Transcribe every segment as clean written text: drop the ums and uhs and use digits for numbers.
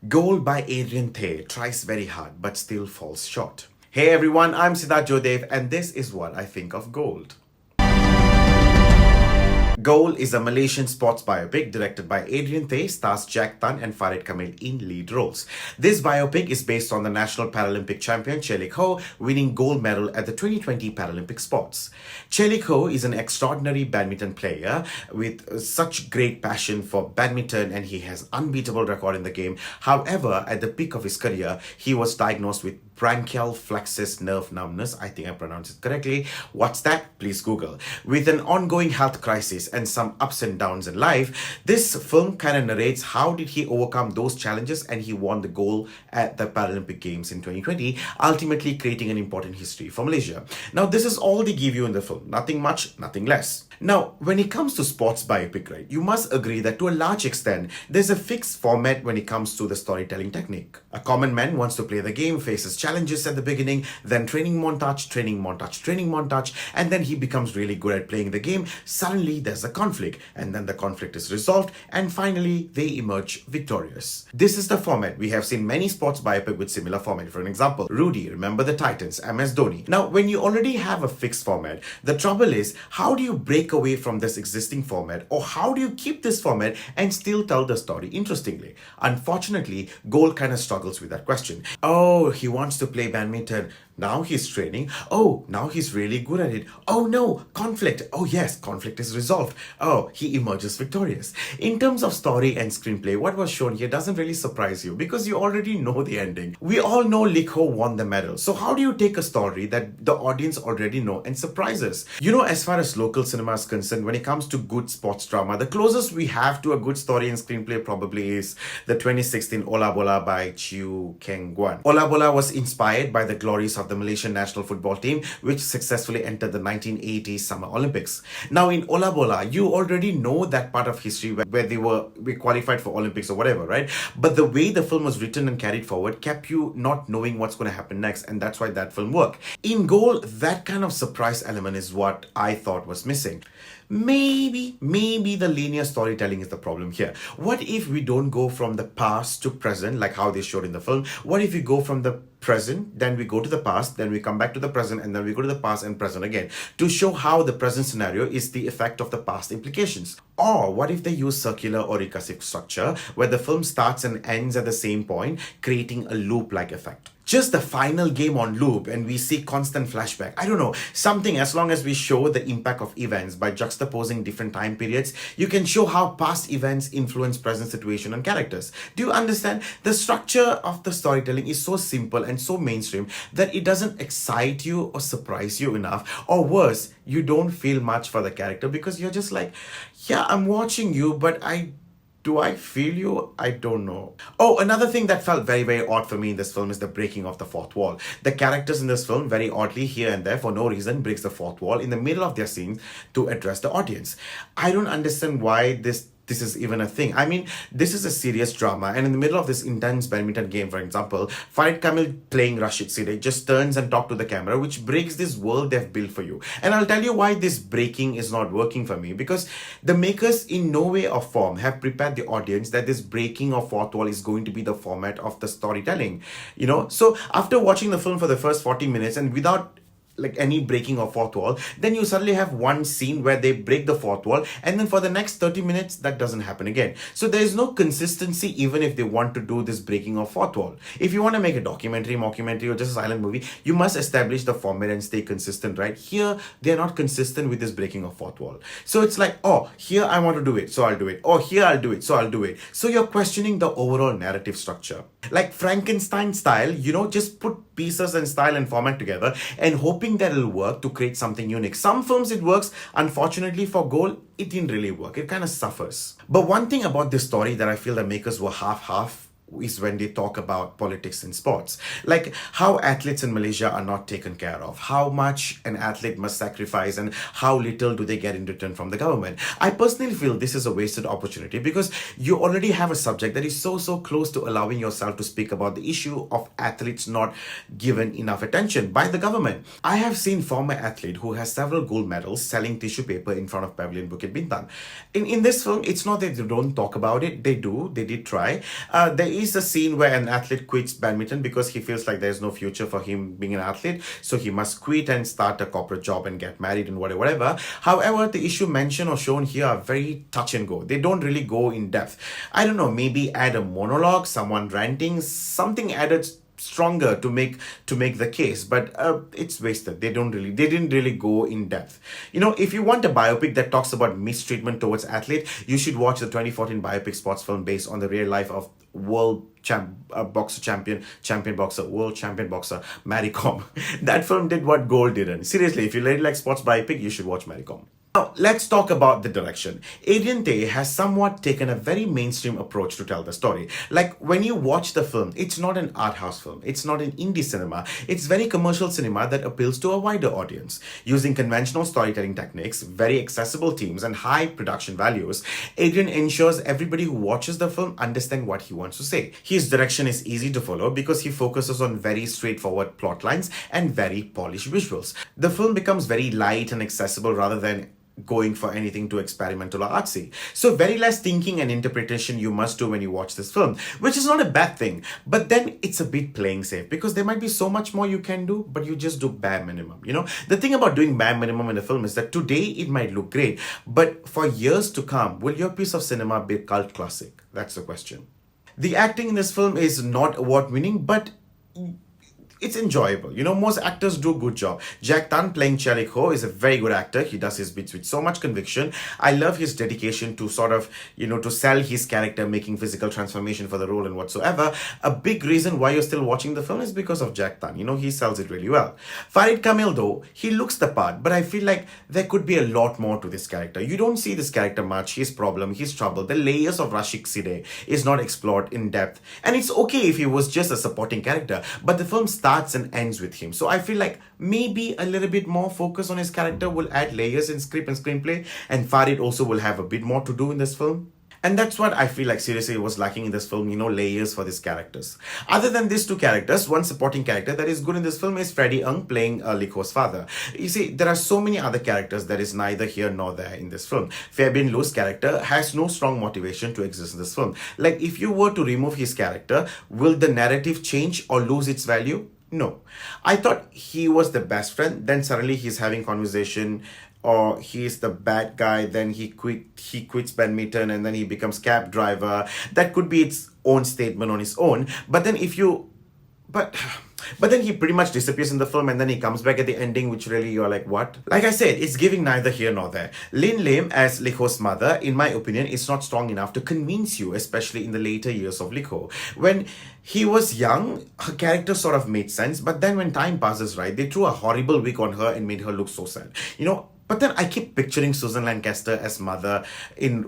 Goal by Adrian Teh tries very hard but still falls short. Hey everyone, I'm Sidhart Joe Dev and this is what I think of Gold. Goal is a Malaysian sports biopic directed by Adrian Teh, stars Jack Tan and Farid Kamil in lead roles. This biopic is based on the national Paralympic champion Chelik Ho winning gold medal at the 2020 Paralympic Sports. Chelik Ho is an extraordinary badminton player with such great passion for badminton and he has unbeatable record in the game. However, at the peak of his career, he was diagnosed with branchial flexus nerve numbness. I think I pronounced it correctly. What's that? Please Google. With an ongoing health crisis and some ups and downs in life, this film kind of narrates how did he overcome those challenges and he won the gold at the Paralympic Games in 2020, ultimately creating an important history for Malaysia. Now, this is all they give you in the film. Nothing much, nothing less. Now, when it comes to sports biopic, right, you must agree that to a large extent, there's a fixed format when it comes to the storytelling technique. A common man wants to play the game, faces challenges at the beginning, then training montage, and then he becomes really good at playing the game. Suddenly, there's a conflict, and then the conflict is resolved, and finally, they emerge victorious. This is the format. We have seen many sports biopic with similar format. For an example, Rudy, Remember the Titans, MS Dhoni. Now, when you already have a fixed format, the trouble is, how do you break away from this existing format, or how do you keep this format and still tell the story interestingly? Unfortunately, Gold kind of struggles with that question. Oh, he wants to play badminton. Now he's training. Oh, now he's really good at it. Oh no, conflict. Oh yes, conflict is resolved. Oh, he emerges victorious. In terms of story and screenplay, what was shown here doesn't really surprise you because you already know the ending. We all know Lik Ho won the medal. So how do you take a story that the audience already know and surprise us? You know, as far as local cinema is concerned, when it comes to good sports drama, the closest we have to a good story and screenplay probably is the 2016 Ola Bola by Chew Keng Guan. Ola Bola was inspired by the glories of the Malaysian national football team, which successfully entered the 1980 Summer Olympics. Now in Ola Bola, you already know that part of history where we qualified for Olympics or whatever, right? But the way the film was written and carried forward kept you not knowing what's going to happen next, and that's why that film worked. In Goal, that kind of surprise element is what I thought was missing. Maybe the linear storytelling is the problem here. What if we don't go from the past to present like how they showed in the film? What if we go from the present, then we go to the past, then we come back to the present, and then we go to the past and present again to show how the present scenario is the effect of the past implications? Or what if they use circular or recursive structure where the film starts and ends at the same point, creating a loop-like effect? Just the final game on loop and we see constant flashback. I don't know, something as long as we show the impact of events by juxtaposing different time periods, you can show how past events influence present situation and characters. Do you understand? The structure of the storytelling is so simple and so mainstream that it doesn't excite you or surprise you enough. Or worse, you don't feel much for the character because you're just like, yeah, I'm watching you, but do I feel you? I don't know. Oh, another thing that felt very odd for me in this film is the breaking of the fourth wall. The characters in this film, very oddly, here and there, for no reason, breaks the fourth wall in the middle of their scenes to address the audience. I don't understand why this is even a thing. I mean, this is a serious drama, and in the middle of this intense badminton game, for example, Farid Kamil playing Rashid Siddique just turns and talks to the camera, which breaks this world they've built for you. And I'll tell you why this breaking is not working for me, because the makers in no way or form have prepared the audience that this breaking of fourth wall is going to be the format of the storytelling. You know, so after watching the film for the first 40 minutes and without like any breaking of fourth wall, then you suddenly have one scene where they break the fourth wall, and then for the next 30 minutes that doesn't happen again. So there is no consistency even if they want to do this breaking of fourth wall. If you want to make a documentary, mockumentary, or just a silent movie, you must establish the format and stay consistent, right? Here they're not consistent with this breaking of fourth wall. So it's like, oh, here I want to do it, so I'll do it. Oh, here I'll do it, so I'll do it. So you're questioning the overall narrative structure. Like Frankenstein style, you know, just put pieces and style and format together and hoping that it'll work to create something unique. Some films it works. Unfortunately for Goal, it didn't really work. It kind of suffers. But one thing about this story that I feel the makers were half is when they talk about politics in sports, like how athletes in Malaysia are not taken care of, how much an athlete must sacrifice and how little do they get in return from the government. I personally feel this is a wasted opportunity because you already have a subject that is so close to allowing yourself to speak about the issue of athletes not given enough attention by the government. I have seen former athlete who has several gold medals selling tissue paper in front of Pavilion Bukit Bintang. In this film, it's not that they don't talk about it. They did try. There is a scene where an athlete quits badminton because he feels like there's no future for him being an athlete, so he must quit and start a corporate job and get married and whatever. However, the issue mentioned or shown here are very touch and go. They don't really go in depth. I don't know, maybe add a monologue, someone ranting, something added stronger to make the case, but it's wasted. They didn't really go in depth. If you want a biopic that talks about mistreatment towards athlete, you should watch the 2014 biopic sports film based on the real life of world champion boxer Mary Kom. That film did what Gold didn't. Seriously, if you really like sports biopic, you should watch Mary Kom. Now, let's talk about the direction. Adrian Teh has somewhat taken a very mainstream approach to tell the story. Like, when you watch the film, it's not an art house film. It's not an indie cinema. It's very commercial cinema that appeals to a wider audience. Using conventional storytelling techniques, very accessible themes, and high production values, Adrian ensures everybody who watches the film understands what he wants to say. His direction is easy to follow because he focuses on very straightforward plot lines and very polished visuals. The film becomes very light and accessible rather than going for anything too experimental or artsy. So very less thinking and interpretation you must do when you watch this film, which is not a bad thing. But then it's a bit playing safe because there might be so much more you can do, but you just do bare minimum. The thing about doing bare minimum in a film is that today it might look great, but for years to come, will your piece of cinema be a cult classic? That's the question. The acting in this film is not award winning, but it's enjoyable. Most actors do a good job. Jack Tan playing Chelik Ho is a very good actor. He does his bits with so much conviction. I love his dedication to sort of, to sell his character, making physical transformation for the role and whatsoever. A big reason why you're still watching the film is because of Jack Tan. He sells it really well. Farid Kamil, though, he looks the part, but I feel like there could be a lot more to this character. You don't see this character much, his problem, his trouble. The layers of Rashik Sidhe is not explored in depth. And it's okay if he was just a supporting character, but the film starts and ends with him. So I feel like maybe a little bit more focus on his character will add layers in script and screenplay, and Farid also will have a bit more to do in this film. And that's what I feel like seriously was lacking in this film, layers for these characters. Other than these two characters, one supporting character that is good in this film is Freddie Ng playing Lik Ho's father. You see, there are so many other characters that is neither here nor there in this film. Fabian Lu's character has no strong motivation to exist in this film. Like, if you were to remove his character, will the narrative change or lose its value? No. I thought he was the best friend, then suddenly he's having conversation, or he's the bad guy, then he quits badminton and then he becomes cab driver. That could be its own statement on its own. But then but then he pretty much disappears in the film and then he comes back at the ending, which really you're like, what? Like I said, it's giving neither here nor there. Lin Lim as Lik Ho's mother, in my opinion, is not strong enough to convince you, especially in the later years of Lik Ho. When he was young, her character sort of made sense, but then when time passes, right, they threw a horrible wig on her and made her look so sad. But then I keep picturing Susan Lancaster as mother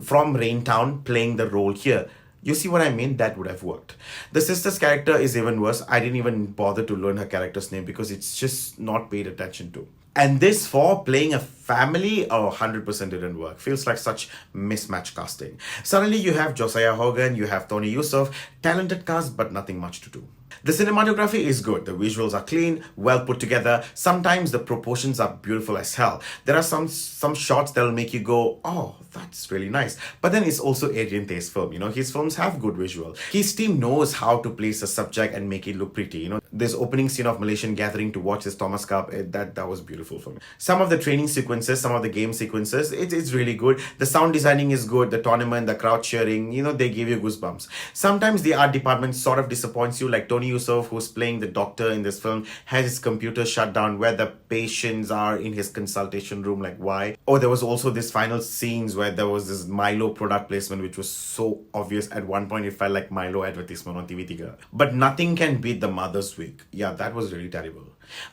from Raintown playing the role here. You see what I mean? That would have worked. The sister's character is even worse. I didn't even bother to learn her character's name because it's just not paid attention to. And this for playing a family, 100% didn't work. Feels like such mismatch casting. Suddenly you have Josiah Hogan, you have Tony Yusuf, talented cast but nothing much to do. The cinematography is good. The visuals are clean, well put together. Sometimes the proportions are beautiful as hell. There are some shots that will make you go, oh, that's really nice. But then it's also Adrian Teh's film. His films have good visual. His team knows how to place a subject and make it look pretty. This opening scene of Malaysian gathering to watch this Thomas Cup, that was beautiful for me. Some of the training sequences, some of the game sequences, it's really good. The sound designing is good. The tournament, the crowd cheering, they give you goosebumps. Sometimes the art department sort of disappoints you, like Tony Yusuf, who's playing the doctor in this film, has his computer shut down where the patients are in his consultation room. Like, why? Oh, there was also this final scenes where there was this Milo product placement, which was so obvious. At one point, it felt like Milo advertisement on TV3. But nothing can beat the mother's wig. Yeah, that was really terrible.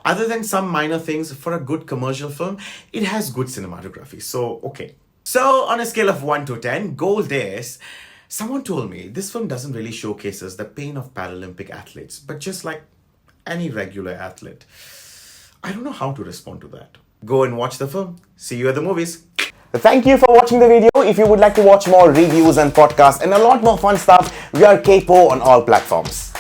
Other than some minor things, for a good commercial film, it has good cinematography. So, okay. So, on a scale of 1 to 10, Gold is... Someone told me this film doesn't really showcases the pain of Paralympic athletes, but just like any regular athlete. I don't know how to respond to that. Go and watch the film. See you at the movies. Thank you for watching the video. If you would like to watch more reviews and podcasts and a lot more fun stuff, we are KAYPOH on all platforms.